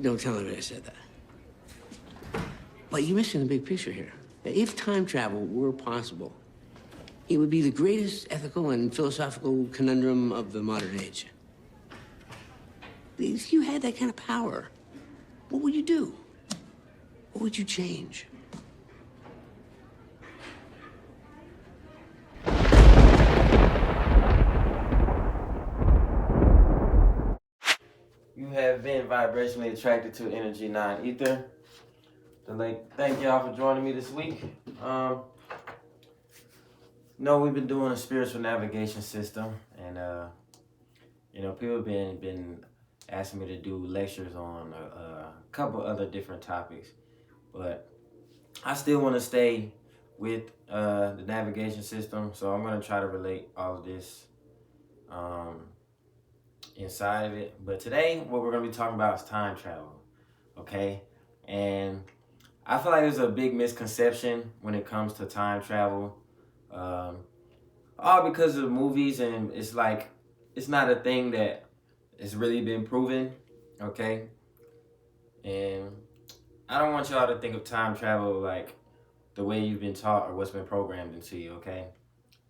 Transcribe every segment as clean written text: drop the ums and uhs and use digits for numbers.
Don't tell anybody I said that. But you're missing the big picture here. If time travel were possible, it would be the greatest ethical and philosophical conundrum of the modern age. If you had that kind of power, what would you do? What would you change? You have been vibrationally attracted to Energy 9 Ether. Thank y'all for joining me this week. We've been doing a spiritual navigation system, and people have been asking me to do lectures on a couple other different topics, but I still want to stay with the navigation system, so I'm going to try to relate all of this inside of it. But today, what we're going to be talking about is time travel, okay? And I feel like there's a big misconception when it comes to time travel, all because of the movies, and it's like, it's not a thing that has really been proven, okay? And I don't want y'all to think of time travel like the way you've been taught or what's been programmed into you, okay?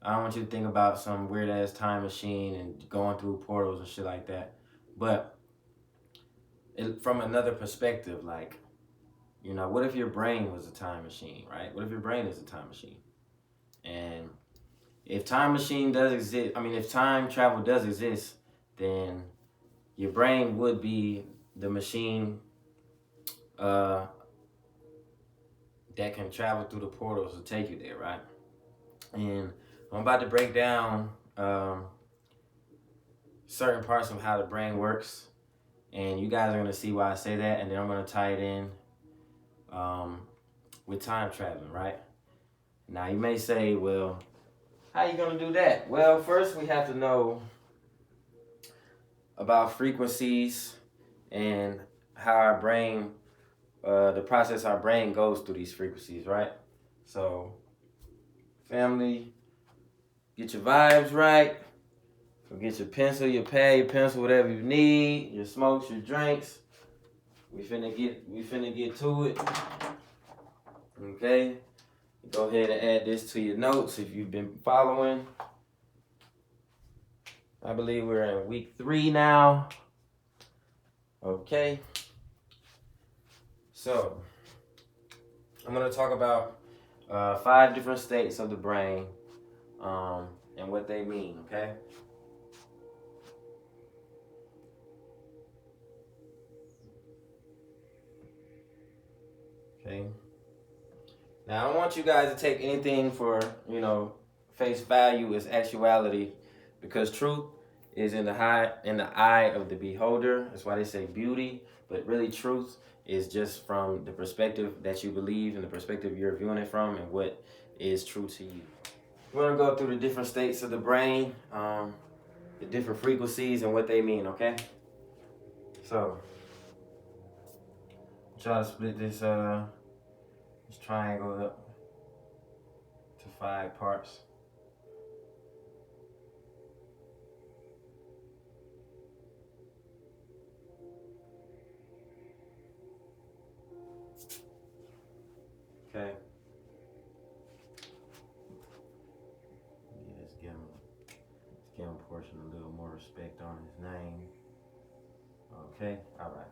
I don't want you to think about some weird ass time machine and going through portals and shit like that. But from another perspective, like, what if your brain was a time machine, right? What if your brain is a time machine? And if time travel does exist, then your brain would be the machine that can travel through the portals to take you there, right? And I'm about to break down certain parts of how the brain works, and you guys are going to see why I say that, and then I'm going to tie it in with time traveling, right? Now, you may say, well, how are you going to do that? Well, first we have to know about frequencies and how our brain, the process our brain goes through these frequencies, right? So, family, get your vibes right. So get your pencil, your pad, your pencil, whatever you need, your smokes, your drinks. We finna get to it. Okay? Go ahead and add this to your notes if you've been following. I believe we're in week 3 now. Okay. So, I'm gonna talk about 5 different states of the brain and what they mean, okay? Okay. Now, I don't want you guys to take anything for, face value as actuality, because truth is in the eye of the beholder. That's why they say beauty, but really truth is just from the perspective that you believe and the perspective you're viewing it from and what is true to you. We're going to go through the different states of the brain, the different frequencies and what they mean, okay? So, try to split this triangle up to 5 parts. Okay. Yeah, let's give him portion a little more respect on his name. Okay, all right.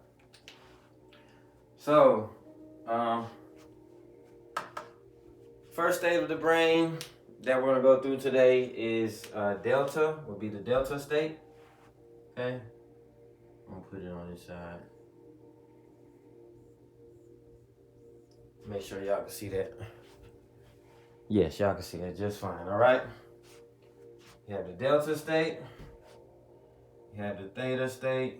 So, first state of the brain that we're gonna go through today is delta, will be the delta state. Okay, I'm gonna put it on this side. Make sure y'all can see that. Yes, y'all can see that just fine, all right? You have the delta state, you have the theta state,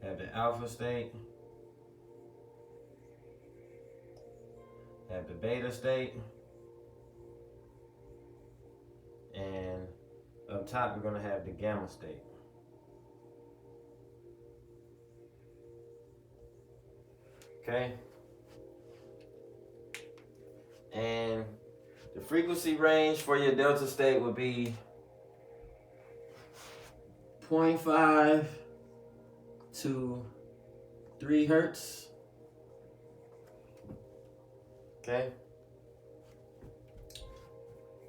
you have the alpha state, you have the beta state, and up top we're gonna have the gamma state. Okay? And the frequency range for your delta state would be 0.5 to 3 hertz. Okay.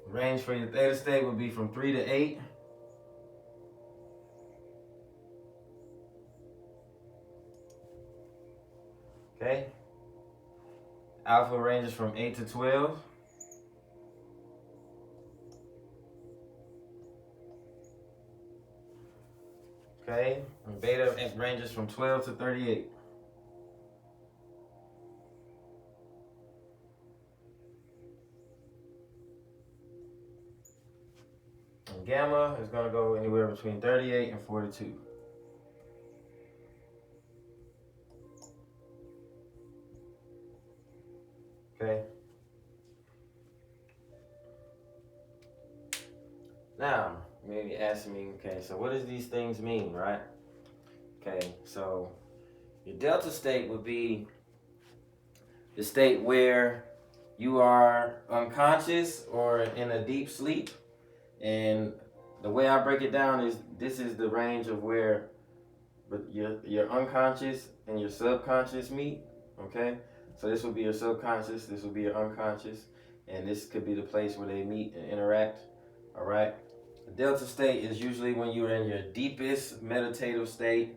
Range for your theta state would be from 3 to 8. Okay. Alpha ranges from 8 to 12. Okay. And beta ranges from 12 to 38. And gamma is going to go anywhere between 38 and 42. Okay. Now, maybe asking me, okay, so what does these things mean, right? Okay, so your delta state would be the state where you are unconscious or in a deep sleep. And the way I break it down is this is the range of where your unconscious and your subconscious meet, okay? So this will be your subconscious, this will be your unconscious, and this could be the place where they meet and interact, all right? The delta state is usually when you're in your deepest meditative state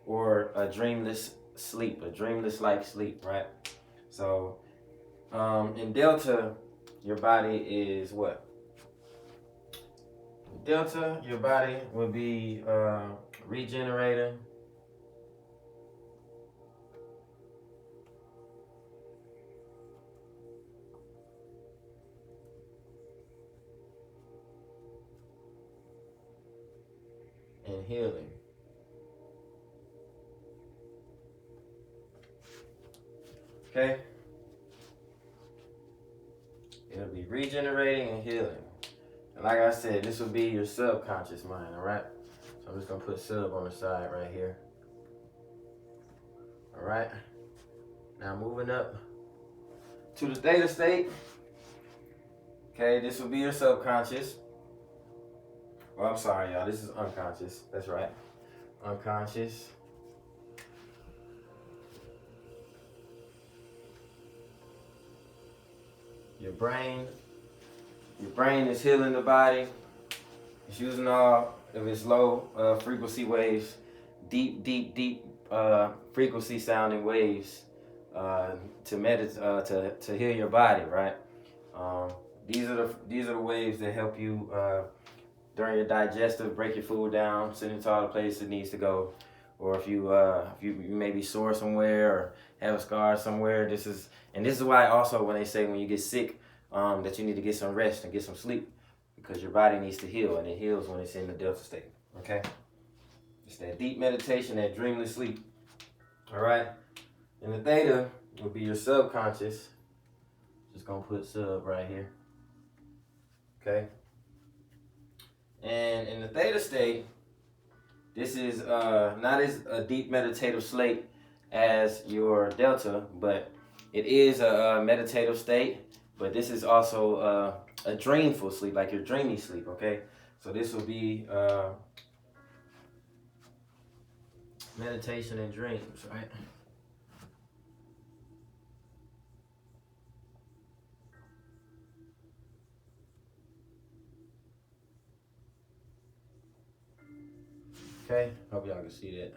or a dreamless sleep, a dreamless-like sleep, right? So in delta, your body is what? Delta, your body would be regenerating. And healing. Okay? It'll be regenerating and healing. And like I said, this will be your subconscious mind, all right? So I'm just going to put sub on the side right here. All right? Now moving up to the theta state. Okay, this will be your subconscious. Well, I'm sorry, y'all. This is unconscious. That's right. Unconscious. Your brain is healing the body. It's using all of its low frequency waves, deep frequency sounding waves to heal your body, right? These are the waves that help you during your digestive, break your food down, send it to all the places it needs to go. Or if you may be sore somewhere or have a scar somewhere, this is why also when they say when you get sick that you need to get some rest and get some sleep, because your body needs to heal, and it heals when it's in the delta state. Okay, it's that deep meditation, that dreamless sleep. All right, and the theta will be your subconscious. Just gonna put sub right here. Okay, and in the theta state, this is not as a deep meditative state as your delta, but it is a meditative state. But this is also a dreamful sleep, like your dreamy sleep, okay? So this will be meditation and dreams, right? Okay, hope y'all can see that.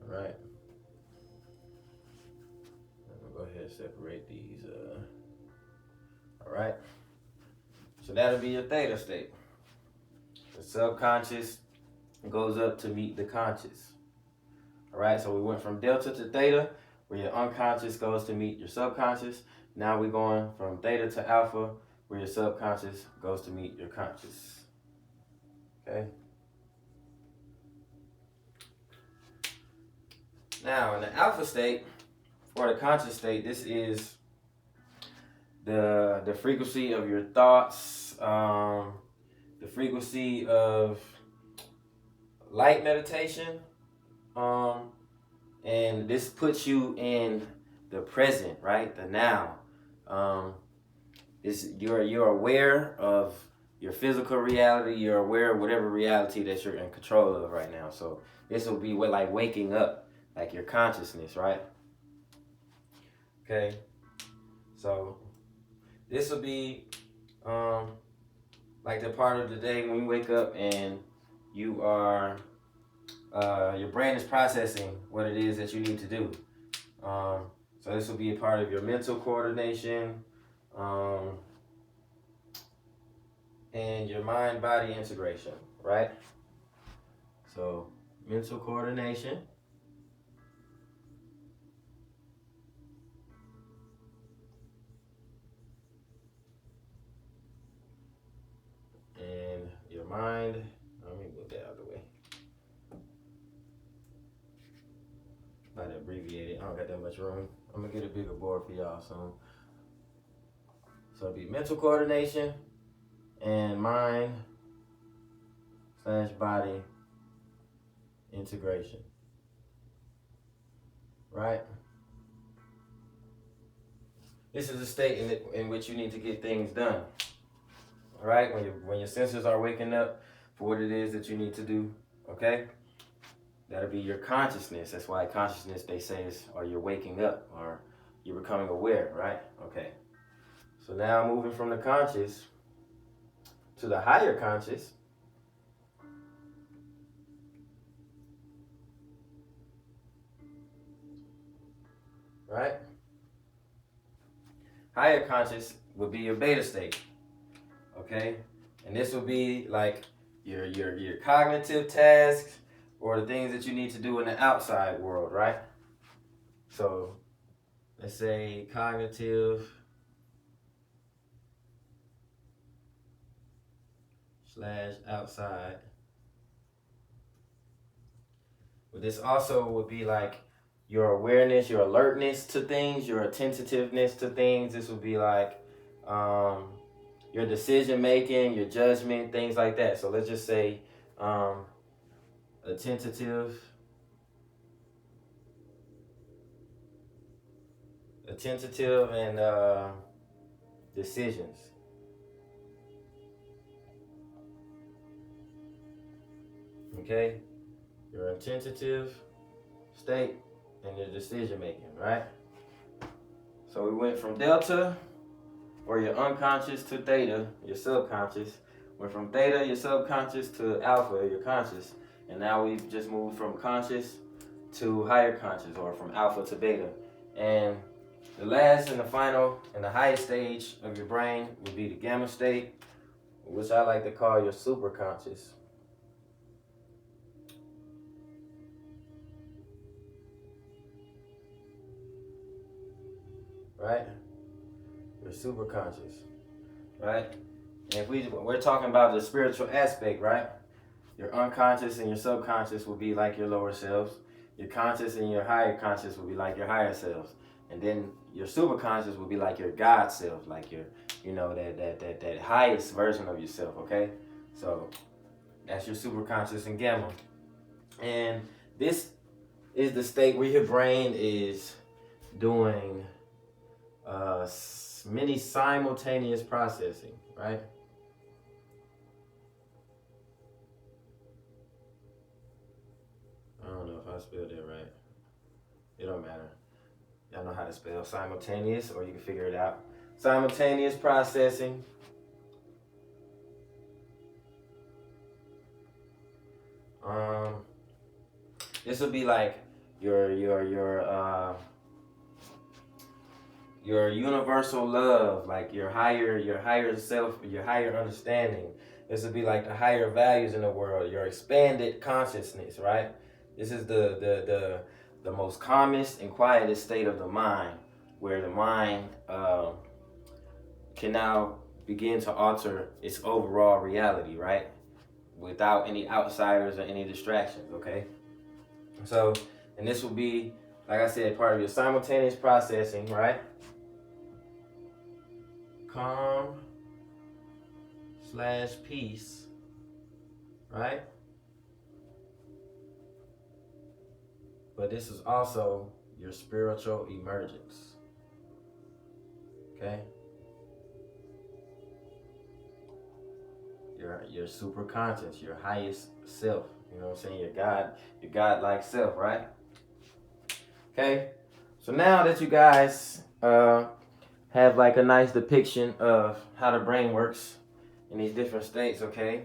All right. Go ahead and separate these. All right. So that'll be your theta state. The subconscious goes up to meet the conscious. All right. So we went from delta to theta, where your unconscious goes to meet your subconscious. Now we're going from theta to alpha, where your subconscious goes to meet your conscious. Okay. Now in the alpha state, or the conscious state, this is the frequency of your thoughts, the frequency of light meditation, and this puts you in the present, right? The now. You're aware of your physical reality. You're aware of whatever reality that you're in control of right now. So this will be what, like waking up, like your consciousness, right? Okay. So this will be like the part of the day when you wake up and you are your brain is processing what it is that you need to do. So this will be a part of your mental coordination and your mind-body integration, right? So mental coordination, and your mind. Let me move that out of the way. Might abbreviate it. I don't got that much room. I'm gonna get a bigger board for y'all soon. So it'll be mental coordination and mind/body integration, right? This is a state in which you need to get things done, all right? When your senses are waking up for what it is that you need to do, okay? That'll be your consciousness. That's why consciousness, they say, is, or you're waking up, or you're becoming aware, right? Okay. So now moving from the conscious to the higher conscious, right? Higher conscious would be your beta state, okay? And this will be like your cognitive tasks or the things that you need to do in the outside world, right? So let's say cognitive / outside. But this also would be like your awareness, your alertness to things, your attentiveness to things. This would be like your decision making, your judgment, things like that. So let's just say attentive and decisions. Okay, your attentive state and your decision making, right? So we went from delta, or your unconscious, to theta, your subconscious. Went from theta, your subconscious, to alpha, your conscious. And now we've just moved from conscious to higher conscious, or from alpha to beta. And the last and the final and the highest stage of your brain would be the gamma state, which I like to call your superconscious. Right? Your superconscious. Right? And if we're talking about the spiritual aspect, right? Your unconscious and your subconscious will be like your lower selves. Your conscious and your higher conscious will be like your higher selves. And then your superconscious will be like your God self, like your, that highest version of yourself, okay? So that's your superconscious and gamma. And this is the state where your brain is doing many simultaneous processing, right? I don't know if I spelled it right. It don't matter. Y'all know how to spell simultaneous, or you can figure it out. Simultaneous processing. This will be like your universal love, like your higher self, your higher understanding. This would be like the higher values in the world, your expanded consciousness, right? This is the most calmest and quietest state of the mind, where the mind can now begin to alter its overall reality, right? Without any outsiders or any distractions, okay? So, and this will be, like I said, part of your simultaneous processing, right? Calm / peace, right? But this is also your spiritual emergence, okay? your super conscious, your highest self. You know what I'm saying? Your God-like self, right? Okay. So now that you guys have like a nice depiction of how the brain works in these different states, okay?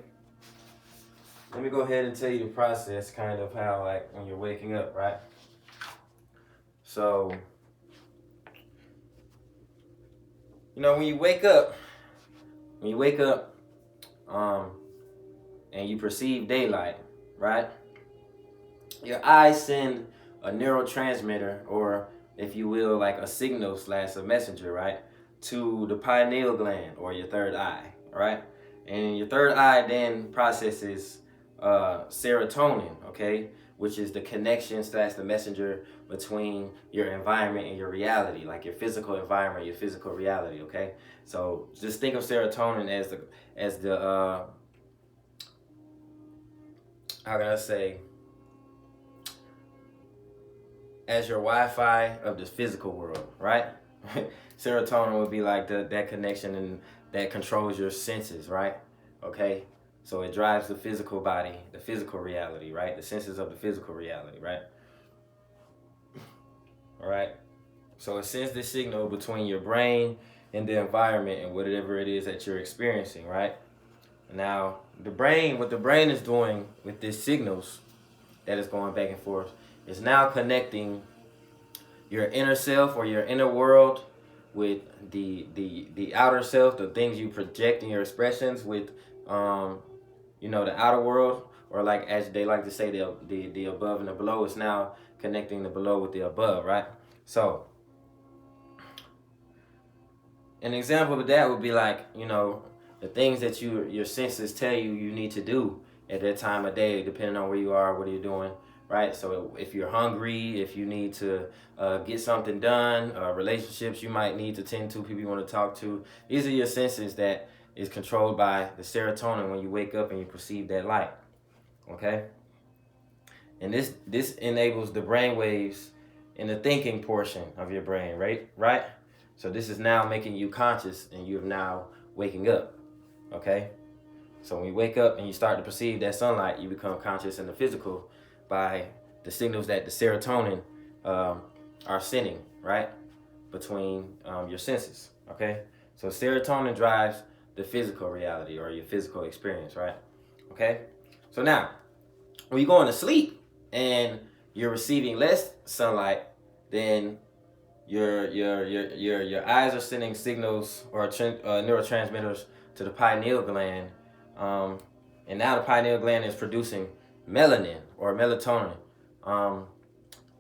Let me go ahead and tell you the process, kind of how like when you're waking up, right? So, you know, when you wake up, um, and you perceive daylight, right? Your eyes send a neurotransmitter, or if you will, like a signal slash a messenger, right, to the pineal gland or your third eye, right? And your third eye then processes serotonin, okay, which is the connection slash the messenger between your environment and your reality, like your physical environment, your physical reality, okay? So just think of serotonin as the how can I say, as your Wi-Fi of the physical world, right? Serotonin would be like that connection and that controls your senses, right? Okay, so it drives the physical body, the physical reality, right? The senses of the physical reality, right? All right. So it sends this signal between your brain and the environment and whatever it is that you're experiencing, right? Now, what the brain is doing with these signals that is going back and forth is now connecting your inner self or your inner world with the outer self, the things you project in your expressions with the outer world, or like as they like to say, the above and the below. Is now connecting the below with the above, right? So an example of that would be like, the things that your senses tell you need to do at that time of day, depending on where you are, what are you doing, right? So if you're hungry, if you need to get something done, relationships you might need to tend to, people you want to talk to, these are your senses that is controlled by the serotonin when you wake up and you perceive that light, okay? And this enables the brain waves in the thinking portion of your brain, right? So this is now making you conscious, and you're now waking up, okay? So when you wake up and you start to perceive that sunlight, you become conscious in the physical by the signals that the serotonin are sending, right, between your senses, okay? So serotonin drives the physical reality or your physical experience, right? Okay? So now, when you're going to sleep and you're receiving less sunlight, then your eyes are sending signals or neurotransmitters to the pineal gland, and now the pineal gland is producing melanin or melatonin,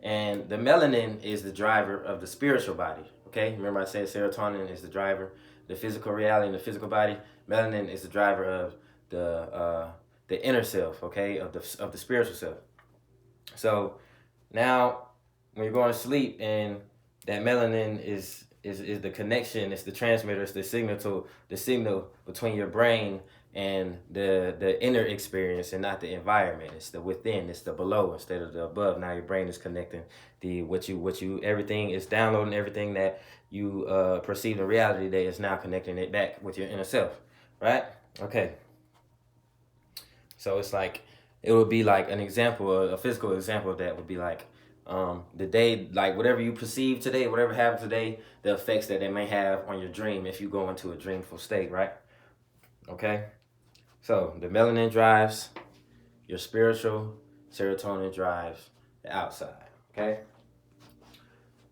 and the melanin is the driver of the spiritual body. Okay, remember I said serotonin is the driver, the physical reality and the physical body. Melanin is the driver of the inner self. Okay, of the spiritual self. So now, when you're going to sleep and that melanin is the connection, it's the transmitter, it's the signal between your brain and the inner experience and not the environment. It's the within, it's the below instead of the above. Now your brain is connecting everything is downloading everything that you perceive in reality today is now connecting it back with your inner self, right? Okay. So it's like, it would be like an example, a physical example of that would be like, the day, like whatever you perceive today, whatever happened today, the effects that it may have on your dream if you go into a dreamful state, right? Okay? So the melanin drives your spiritual, serotonin drives the outside, okay?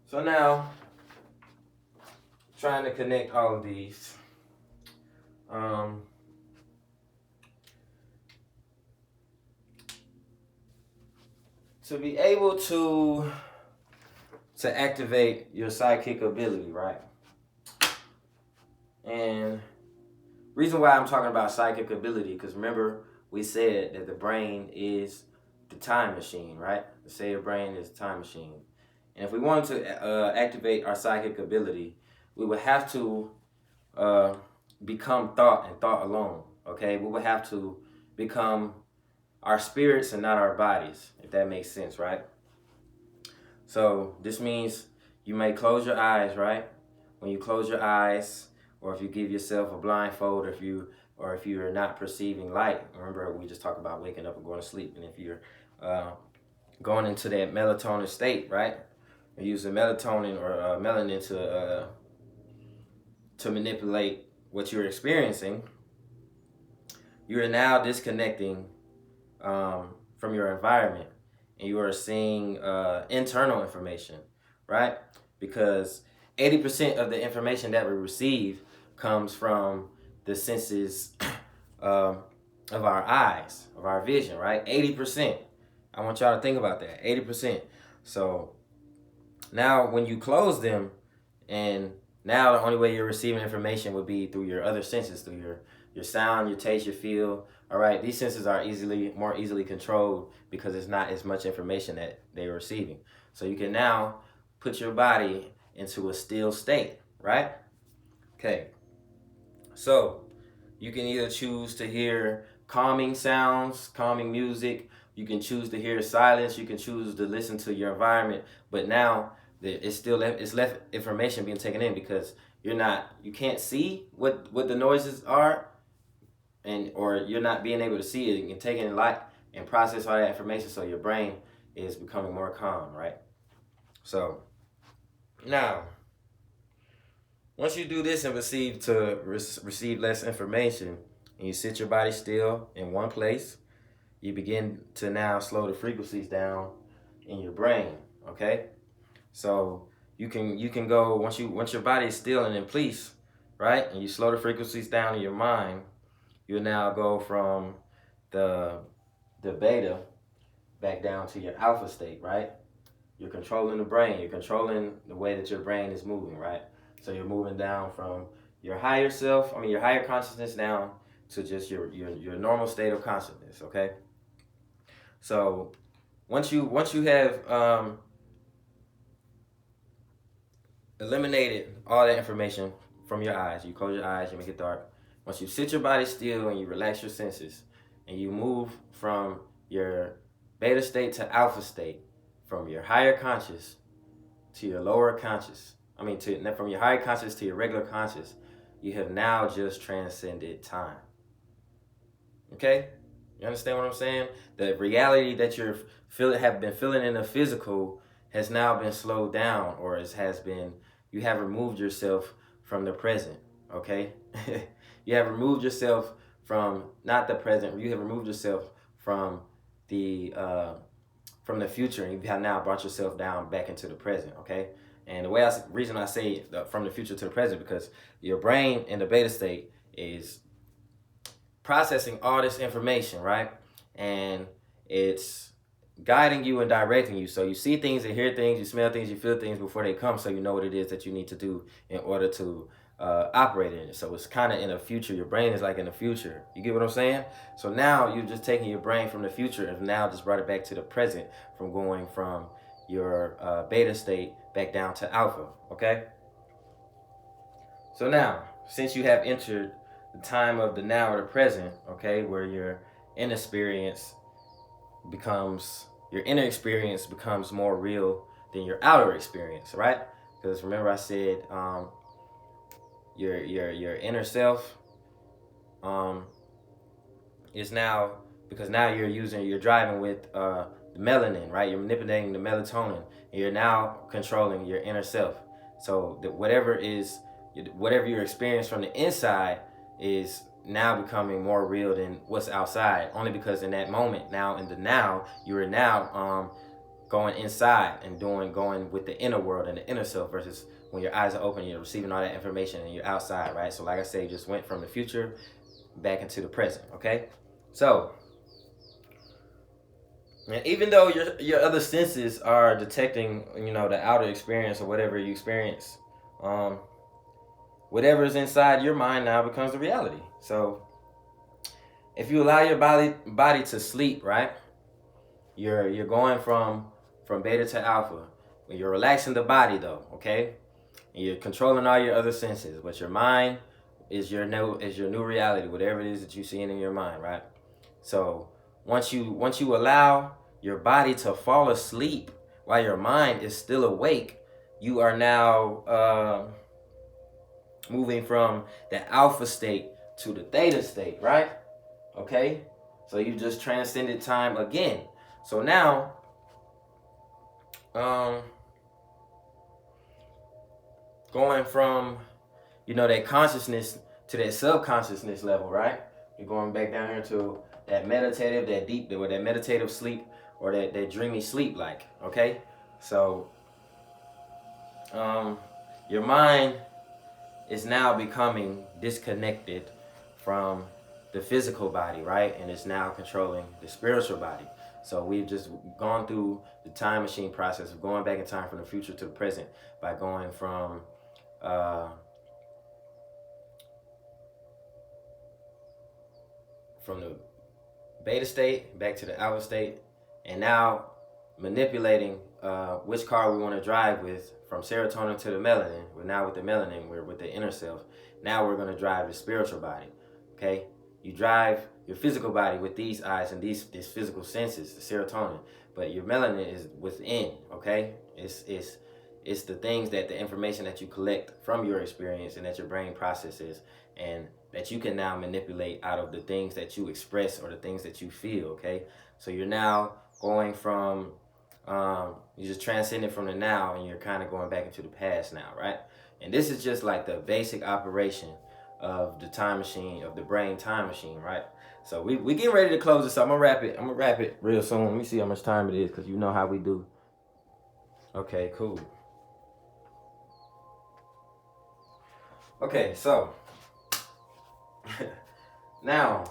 So now, trying to connect all of these, to be able to activate your psychic ability, right? And reason why I'm talking about psychic ability, because remember we said that the brain is the time machine, right? Say your brain is a time machine. And if we wanted to activate our psychic ability, we would have to become thought and thought alone, okay? We would have to become our spirits and not our bodies, if that makes sense, right? So this means you may close your eyes, right? When you close your eyes, or if you give yourself a blindfold, or if you're not perceiving light. Remember, we just talked about waking up and going to sleep. And if you're going into that melatonin state, right? Or using melatonin or melanin to manipulate what you're experiencing, you are now disconnecting from your environment, and you are seeing internal information, right? Because 80% of the information that we receive comes from the senses of our eyes, of our vision, right? 80%. I want y'all to think about that. 80%. So now when you close them, and now the only way you're receiving information would be through your other senses, through your sound, your taste, your feel. All right, these senses are more easily controlled because it's not as much information that they're receiving. So you can now put your body into a still state, right? Okay. So you can either choose to hear calming sounds, calming music. You can choose to hear silence. You can choose to listen to your environment. But now it's left information being taken in because you can't see what the noises are, or you're not being able to see it and take in light and process all that information. So your brain is becoming more calm, right? So now, once you do this and receive less information, and you sit your body still in one place, you begin to now slow the frequencies down in your brain. Okay, so you can go once your body is still and in peace, right? And you slow the frequencies down in your mind, you'll now go from the beta back down to your alpha state, right? You're controlling the brain. You're controlling the way that your brain is moving, right? So you're moving down from your higher self, your higher consciousness down to just your normal state of consciousness, okay? So once you have eliminated all that information from your eyes, you close your eyes, you make it dark. Once you sit your body still and you relax your senses, and you move from your beta state to alpha state, from your higher conscious to your lower conscious, from your higher conscious to your regular conscious, you have now just transcended time. Okay? You understand what I'm saying? The reality that have been feeling in the physical has now been slowed down, or you have removed yourself from the present. Okay? You have removed yourself from not the present. You have removed yourself from the future, and you have now brought yourself down back into the present. Okay? And the reason I say from the future to the present, because your brain in the beta state is processing all this information, right? And it's guiding you and directing you. So you see things and hear things, you smell things, you feel things before they come, so you know what it is that you need to do in order to operate in it. So it's kind of in the future. Your brain is like in the future. You get what I'm saying? So now you're just taking your brain from the future and now just brought it back to the present, from going from your beta state back down to alpha. Okay? So now, since you have entered the time of the now or the present, okay, where your inner experience becomes more real than your outer experience, right? Because remember I said your inner self is now, because now you're driving with the melanin, right? You're manipulating the melatonin, and you're now controlling your inner self. So whatever you experience from the inside is now becoming more real than what's outside, only because in that moment, you are now going inside and going with the inner world and the inner self, versus when your eyes are open, you're receiving all that information and you're outside, right? So like I said, you just went from the future back into the present. Okay, so and even though your other senses are detecting, the outer experience or whatever you experience, whatever is inside your mind now becomes the reality. So if you allow your body to sleep, right, you're going from beta to alpha. When you're relaxing the body, though, okay, and you're controlling all your other senses, but your mind is your new reality, whatever it is that you're seeing in your mind, right? So once you allow your body to fall asleep while your mind is still awake, you are now moving from the alpha state to the theta state, right? Okay, so you just transcended time again. So now, going from, you know, that consciousness to that subconsciousness level, right? You're going back down here to that meditative, that deep, or that meditative sleep, or that dreamy sleep, like, okay? So, your mind is now becoming disconnected from the physical body, right? And it's now controlling the spiritual body. So we've just gone through the time machine process of going back in time from the future to the present by going from the beta state back to the alpha state, and now manipulating which car we want to drive with, from serotonin to the melanin. We're now with the melanin, we're with the inner self. Now we're going to drive the spiritual body. Okay, you drive your physical body with these eyes and these physical senses, the serotonin, but your melanin is within. Okay, it's the things, that the information that you collect from your experience and that your brain processes, and that you can now manipulate out of the things that you express or the things that you feel. Okay, so you're now going from you just transcended from the now, and you're kind of going back into the past now, right? And this is just like the basic operation of the time machine, of the brain time machine, right? So we getting ready to close this up. I'm gonna wrap it real soon. Let me see how much time it is, because you know how we do. Okay, cool. Okay, so now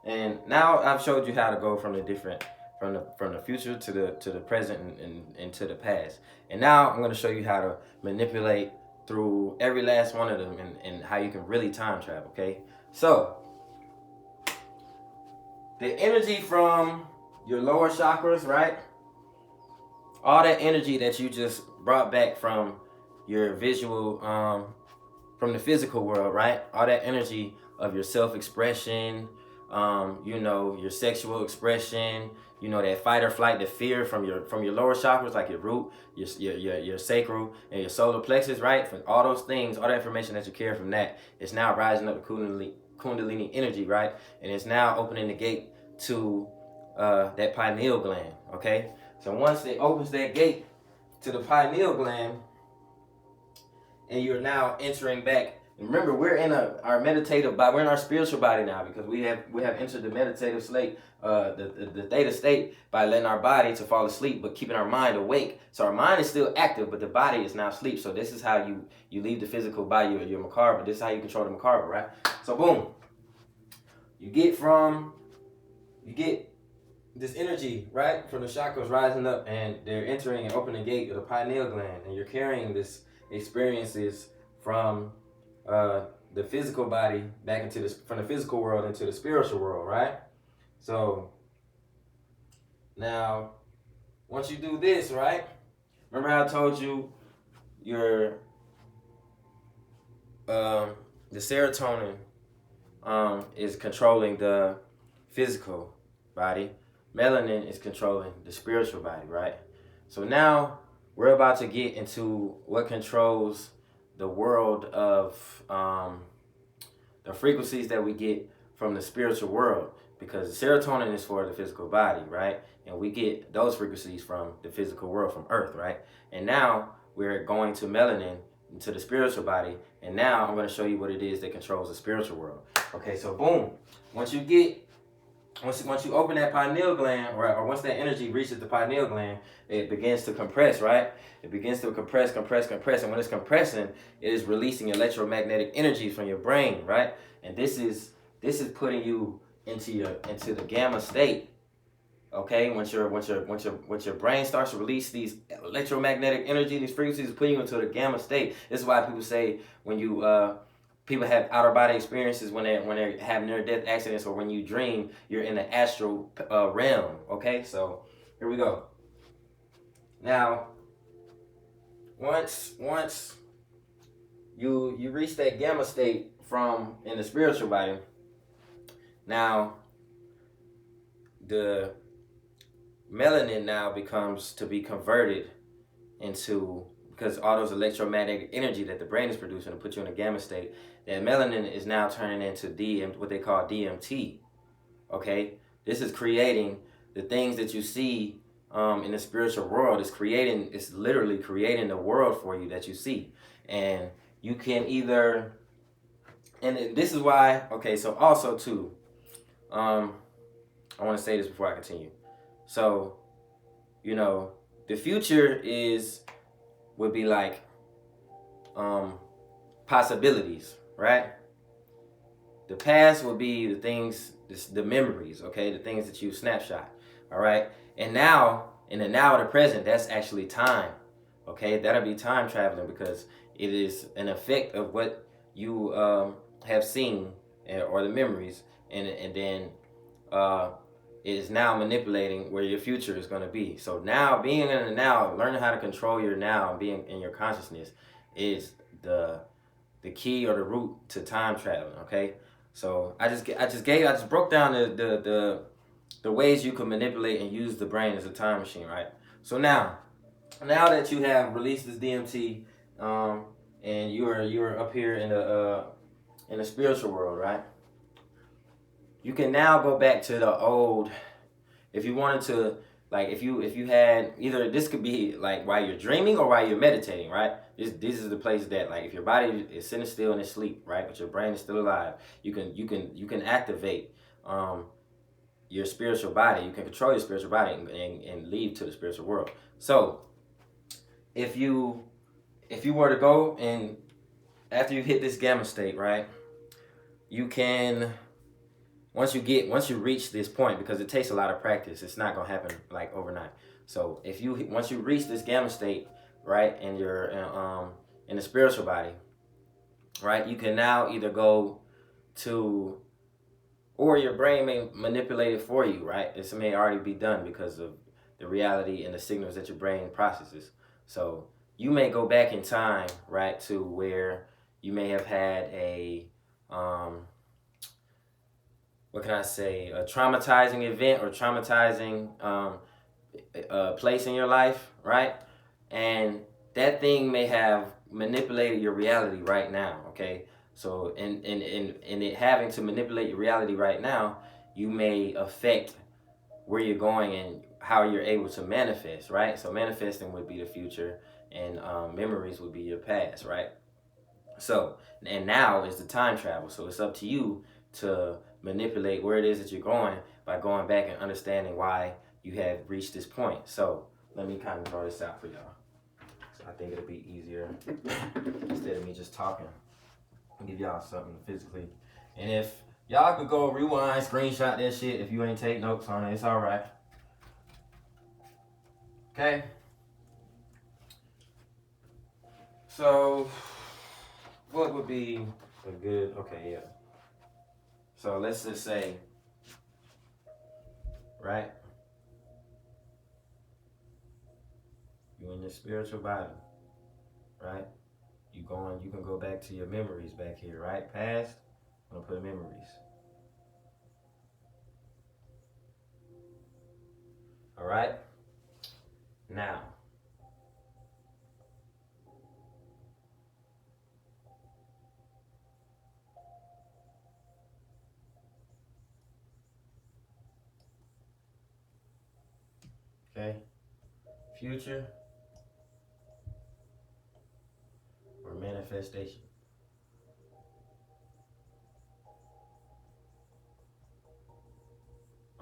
now I've showed you how to go from the different, from the future to the present and to the past. And now I'm going to show you how to manipulate through every last one of them, and how you can really time travel. Okay, so the energy from your lower chakras, right? All that energy that you just brought back from your visual, from the physical world, right? All that energy of your self-expression, you know, your sexual expression, you know, that fight or flight, the fear from your lower chakras, like your root, your sacral, and your solar plexus, right? From all those things, all that information that you carry from that is now rising up the Kundalini energy, right? And it's now opening the gate to that pineal gland. Okay, so once it opens that gate to the pineal gland, and you're now entering back. Remember, we're in our meditative body. We're in our spiritual body now, because we have entered the meditative state, the theta state, by letting our body to fall asleep, but keeping our mind awake. So our mind is still active, but the body is now asleep. So this is how you leave the physical body, your Makara. This is how you control the Makara, right? So boom, you get this energy, right, from the chakras rising up, and they're entering and opening the gate of the pineal gland, and you're carrying this experiences from the physical body back into from the physical world into the spiritual world, right? So now, once you do this, right? Remember how I told you your the serotonin is controlling the physical body. Melanin is controlling the spiritual body, right? So now we're about to get into what controls the world of the frequencies that we get from the spiritual world, because the serotonin is for the physical body, right? And we get those frequencies from the physical world, from Earth, right? And now we're going to melanin, into the spiritual body, and now I'm going to show you what it is that controls the spiritual world. Okay, so boom, once you open that pineal gland, or once that energy reaches the pineal gland, it begins to compress, right? It begins to compress, and when it's compressing, it is releasing electromagnetic energies from your brain, right? And this is putting you into the gamma state. Okay, once your brain starts to release these electromagnetic energy, these frequencies, putting you into the gamma state. This is why people say when you people have outer body experiences when they have near death accidents, or when you dream, you're in the astral realm. Okay, so here we go. Now, once you reach that gamma state from in the spiritual body, now the melanin now becomes to be converted into, because all those electromagnetic energy that the brain is producing to put you in a gamma state, that melanin is now turning into what they call DMT. Okay, this is creating the things that you see in the spiritual world. It's literally creating the world for you that you see, and you can either. And this is why. Okay, so also too, I want to say this before I continue. So, the future would be like possibilities, right? The past will be the things, the memories, okay, the things that you snapshot, all right. And now, in the now of the present, that's actually time, okay. That'll be time traveling because it is an effect of what you have seen or the memories, and then it is now manipulating where your future is going to be. So now, being in the now, learning how to control your now, and being in your consciousness is the key or the root to time traveling. Okay, so I just broke down the ways you can manipulate and use the brain as a time machine, right? So now that you have released this DMT, and you're up here in the spiritual world, right? You can now go back to the old. If you wanted to, like, if you had either, this could be like while you're dreaming or while you're meditating, right? This is the place that, like, if your body is sitting still in its sleep, right, but your brain is still alive, you can activate your spiritual body. You can control your spiritual body and leave to the spiritual world. So if you were to go and after you hit this gamma state, right, you can. Once you reach this point, because it takes a lot of practice, it's not gonna happen like overnight. So once you reach this gamma state, right, and you're in the spiritual body, right, you can now either go to, or your brain may manipulate it for you, right? This may already be done because of the reality and the signals that your brain processes. So you may go back in time, right, to where you may have had what can I say, a traumatizing event or traumatizing place in your life, right? And that thing may have manipulated your reality right now, okay? So in it having to manipulate your reality right now, you may affect where you're going and how you're able to manifest, right? So manifesting would be the future, and memories would be your past, right? So, and now is the time travel. So it's up to you to manipulate where it is that you're going by going back and understanding why you have reached this point. So let me kind of draw this out for y'all. So I think it'll be easier instead of me just talking. I'll give y'all something physically. And if y'all could go rewind, screenshot that shit if you ain't take notes on it, it's all right. Okay? So what would be a good, okay, yeah. So let's just say, right? You're in your spiritual body, right? You can go back to your memories back here, right? Past, I'm gonna put memories. All right? Now. Okay? Future or manifestation.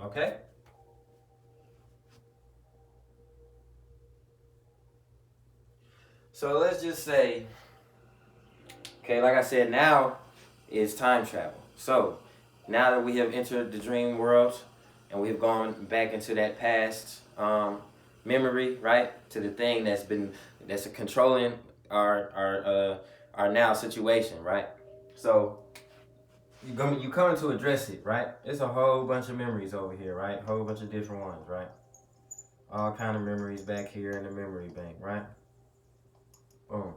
Okay? So let's just say, okay, like I said, now is time travel. So now that we have entered the dream world and we have gone back into that past memory, right, to the thing that's controlling our now situation, right? So you coming to address it, right? It's a whole bunch of memories over here, right? Whole bunch of different ones, right? All kind of memories back here in the memory bank, right? Boom,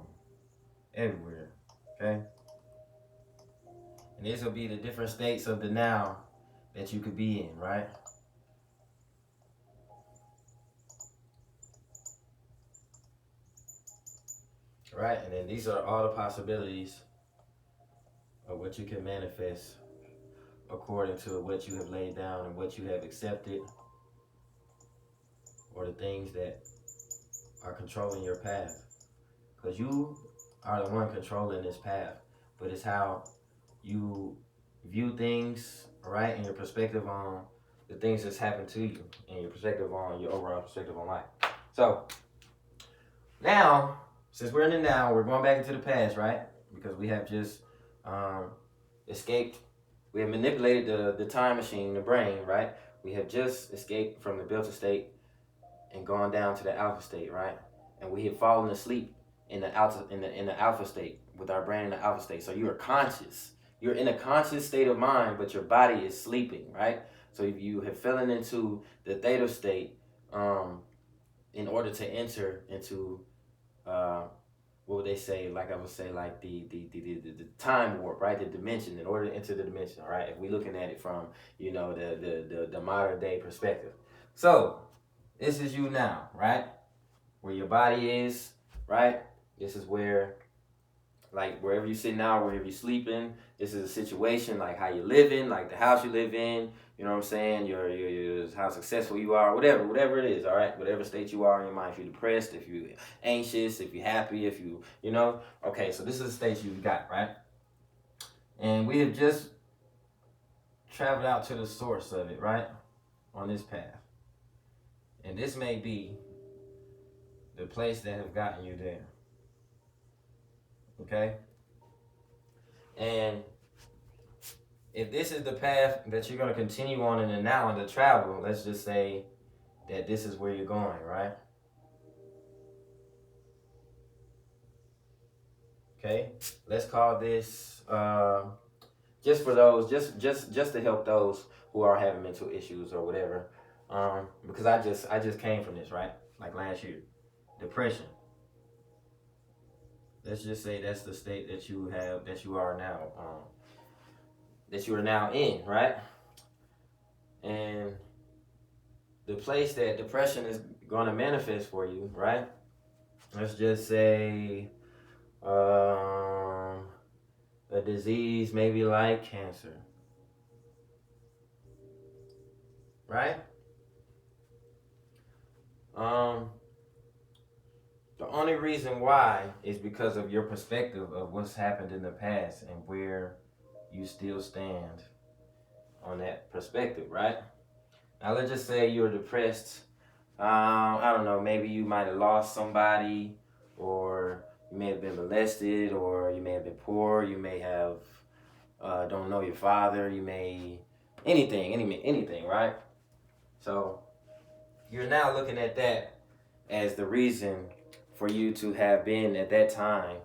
everywhere, okay? And these will be the different states of the now that you could be in, right? Right, and then these are all the possibilities of what you can manifest according to what you have laid down and what you have accepted, or the things that are controlling your path. Because you are the one controlling this path, but it's how you view things, right, and your perspective on the things that's happened to you, and your perspective on your overall perspective on life. So now, since we're in the now, we're going back into the past, right? Because we have just escaped. We have manipulated the time machine, the brain, right? We have just escaped from the delta state and gone down to the alpha state, right? And we have fallen asleep in the alpha state, with our brain in the alpha state. So you are conscious. You're in a conscious state of mind, but your body is sleeping, right? So if you have fallen into the theta state, in order to enter into what would they say? Like I would say, like the time warp, right? The dimension. In order to enter the dimension, all right. If we're looking at it from the modern day perspective, so this is you now, right? Where your body is, right? This is where, like, wherever you sit now, wherever you're sleeping, this is a situation, like how you're living, like the house you live in, you know what I'm saying? Your how successful you are, whatever it is, all right? Whatever state you are in your mind, if you're depressed, if you're anxious, if you're happy, if you know, okay, so this is the state you got, right? And we have just traveled out to the source of it, right? On this path. And this may be the place that have gotten you there. Okay? And if this is the path that you're going to continue on in the now and the travel, let's just say that this is where you're going, right? Okay? Let's call this just for those, just to help those who are having mental issues or whatever. Because I just came from this, right? Like last year. Depression. Let's just say that's the state that you have, that you are now, that you are now in, right? And the place that depression is going to manifest for you, right? Let's just say a disease maybe like cancer, right? The only reason why is because of your perspective of what's happened in the past and where you still stand on that perspective, right? Now let's just say you're depressed. I don't know, maybe you might have lost somebody, or you may have been molested, or you may have been poor, you may have don't know your father, you may anything, right? So you're now looking at that as the reason for you to have been at that time.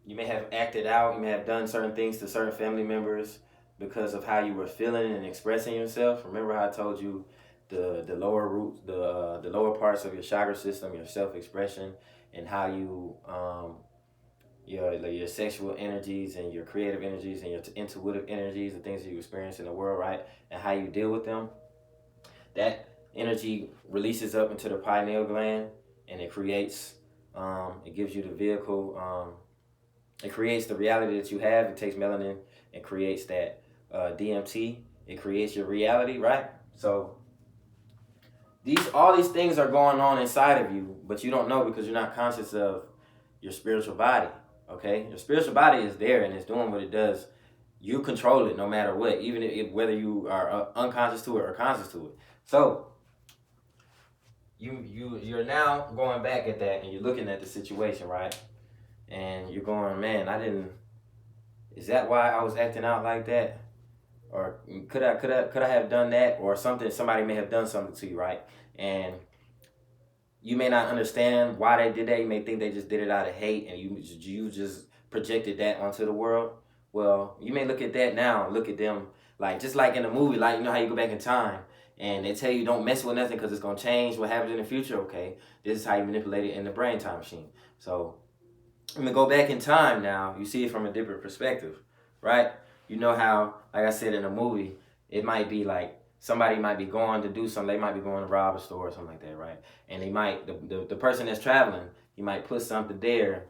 You may have acted out, you may have done certain things to certain family members because of how you were feeling and expressing yourself. Remember how I told you the lower roots, the lower parts of your chakra system, your self-expression, and how you your sexual energies and your creative energies and your intuitive energies, the things that you experience in the world, right? And how you deal with them. That energy releases up into the pineal gland, and it creates, it gives you the vehicle, it creates the reality that you have. It takes melanin and creates that DMT. It creates your reality, right? So all these things are going on inside of you, but you don't know because you're not conscious of your spiritual body, okay? Your spiritual body is there and it's doing what it does. You control it no matter what, even if whether you are unconscious to it or conscious to it. So you're now going back at that and you're looking at the situation, right? And you're going, man, is that why I was acting out like that? Or could I have done that? Or somebody may have done something to you, right? And you may not understand why they did that. You may think they just did it out of hate, and you just projected that onto the world. Well, you may look at that now and look at them like, just like in a movie, like, you know how you go back in time and they tell you don't mess with nothing because it's going to change what happens in the future. Okay, this is how you manipulate it in the brain time machine. So I'm gonna go back in time now. You see it from a different perspective, right? You know how, like I said in a movie, it might be like somebody might be going to do something. They might be going to rob a store or something like that, right? And they might, the person that's traveling, you might put something there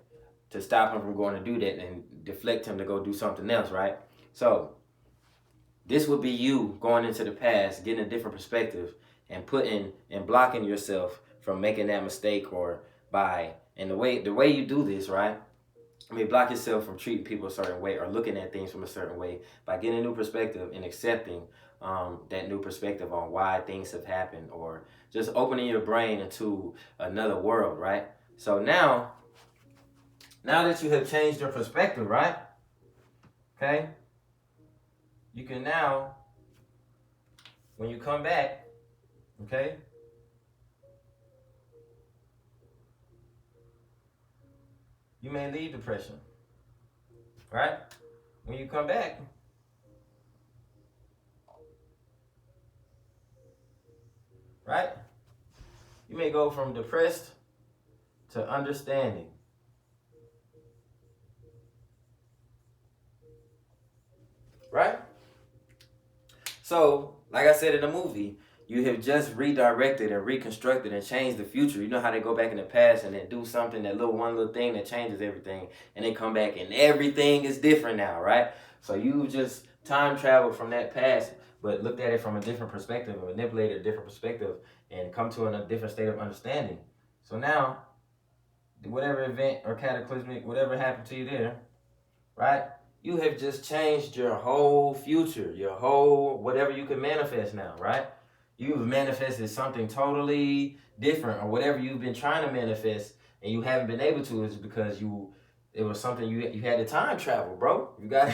to stop him from going to do that and deflect him to go do something else, right? So this would be you going into the past, getting a different perspective, and blocking yourself from making that mistake, or and the way you do this, right? I mean, block yourself from treating people a certain way or looking at things from a certain way by getting a new perspective and accepting that new perspective on why things have happened, or just opening your brain into another world, right? So now that you have changed your perspective, right? Okay, you can now, when you come back, okay, you may leave depression, right? When you come back, right, you may go from depressed to understanding, right? So, like I said in the movie, you have just redirected and reconstructed and changed the future. You know how they go back in the past and then do something, that one little thing that changes everything, and they come back and everything is different now, right? So you just time traveled from that past, but looked at it from a different perspective and manipulated a different perspective and come to a different state of understanding. So now, whatever event or cataclysmic, whatever happened to you there, right? You have just changed your whole future, your whole whatever you can manifest now, right? You've manifested something totally different, or whatever you've been trying to manifest and you haven't been able to, is because it was something you had to time travel, bro. You gotta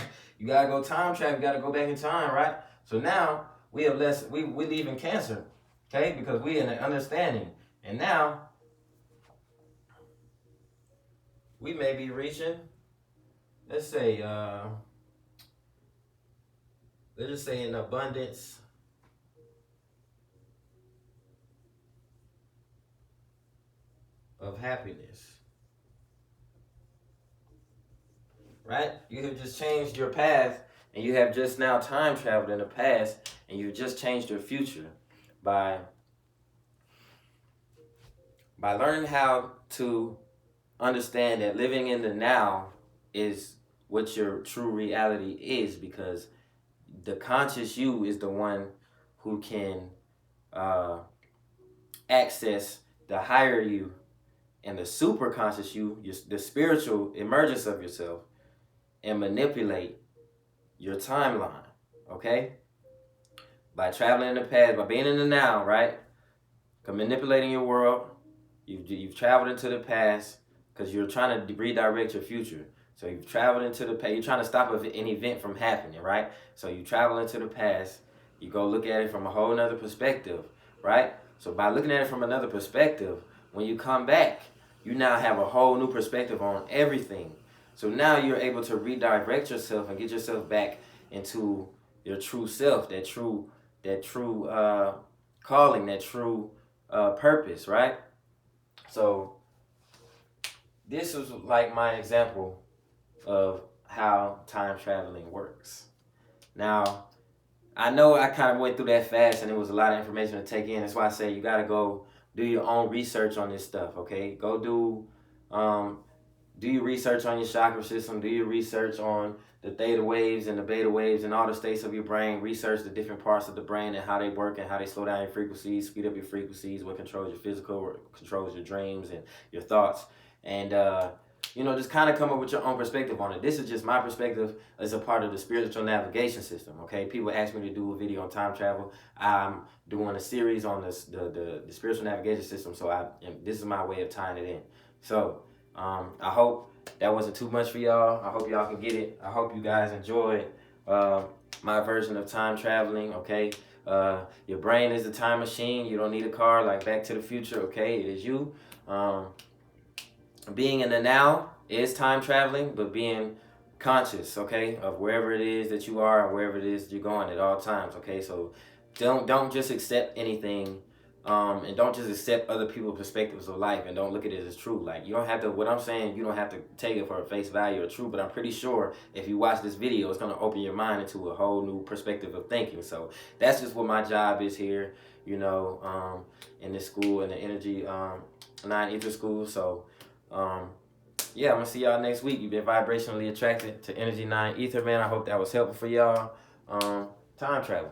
go time travel, you gotta go back in time, right? So now we have we live in Cancer, okay? Because we in an understanding. And now we may be reaching, let's say, let's just say an abundance of happiness, right? You have just changed your path, and you have just now time traveled in the past, and you just changed your future by learning how to understand that living in the now is what your true reality is, because the conscious you is the one who can access the higher you and the super conscious you, the spiritual emergence of yourself, and manipulate your timeline, okay? By traveling in the past, by being in the now, right? Manipulating your world, you've traveled into the past because you're trying to redirect your future. So you've traveled into the past. You're trying to stop an event from happening, right? So you travel into the past. You go look at it from a whole nother perspective, right? So by looking at it from another perspective, when you come back, you now have a whole new perspective on everything. So now you're able to redirect yourself and get yourself back into your true self, that true calling, that true purpose, right? So this is like my example of how time traveling works. Now, I know I kind of went through that fast and it was a lot of information to take in. That's why I say you got to go do your own research on this stuff, okay? Go do your research on your chakra system. Do your research on the theta waves and the beta waves and all the states of your brain. Research the different parts of the brain and how they work and how they slow down your frequencies, speed up your frequencies, what controls your physical, what controls your dreams and your thoughts. And, just kind of come up with your own perspective on it. This is just my perspective as a part of the spiritual navigation system, okay? People ask me to do a video on time travel. I'm doing a series on the spiritual navigation system, so this is my way of tying it in. So, I hope that wasn't too much for y'all. I hope y'all can get it. I hope you guys enjoy my version of time traveling, okay? Your brain is a time machine. You don't need a car like Back to the Future, okay? It is you. Being in the now is time traveling, but being conscious, okay, of wherever it is that you are and wherever it is that you're going at all times, okay? So don't just accept anything, and don't just accept other people's perspectives of life and don't look at it as true. Like, you don't have to, what I'm saying, you don't have to take it for a face value or true, but I'm pretty sure if you watch this video, it's going to open your mind into a whole new perspective of thinking. So that's just what my job is here, in this school, in the energy 9 ether school. So yeah, I'm gonna see y'all next week. You've been vibrationally attracted to Energy 9 Ether, man. I hope that was helpful for y'all. Time travel.